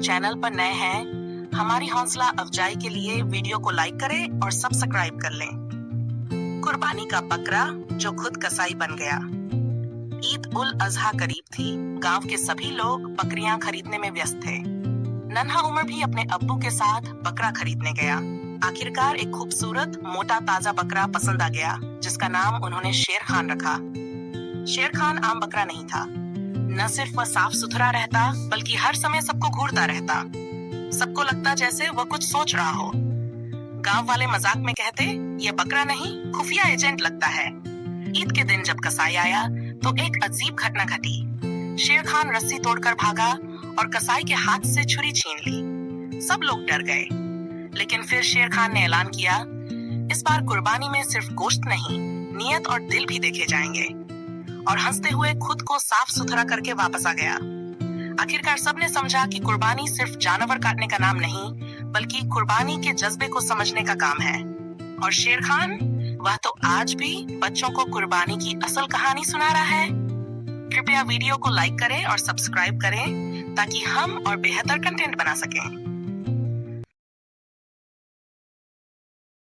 Channel पर नए हैं, हमारी हौसला अफजाई के लिए वीडियो को लाइक करें और सब्सक्राइब कर लें। कुर्बानी का बकरा जो खुद कसाई बन गया। ईद उल अजहा करीब थी। गांव के सभी लोग बकरियां खरीदने में व्यस्त थे। नन्हा उमर भी अपने अब्बू के साथ बकरा खरीदने गया। आखिरकार एक खूबसूरत मोटा ताजा बकरा पसंद आ गया, जिसका नाम उन्होंने शेर खान रखा। शेर खान आम बकरा नहीं था। न सिर्फ वह साफ सुथरा रहता, बल्कि हर समय सबको घूरता रहता। सबको लगता जैसे वह कुछ सोच रहा हो। गांव वाले मजाक में कहते, ये बकरा नहीं, खुफिया एजेंट लगता है। ईद के दिन जब कसाई आया तो एक अजीब घटना घटी। शेर खान रस्सी तोड़कर भागा और कसाई के हाथ से छुरी छीन ली। सब लोग डर गए, लेकिन फिर शेर खान ने ऐलान किया, इस बार कुर्बानी में सिर्फ गोश्त नहीं, नियत और दिल भी देखे जाएंगे। और हंसते हुए खुद को साफ सुथरा करके वापस आ गया। आखिरकार सबने समझा कि कुर्बानी सिर्फ जानवर काटने का नाम नहीं, बल्कि कुर्बानी के जज्बे को समझने का काम है। और शेर खान, वह तो आज भी बच्चों को कुर्बानी की असल कहानी सुना रहा है। कृपया वीडियो को लाइक करें और सब्सक्राइब करें, ताकि हम और बेहतर कंटेंट बना सकें।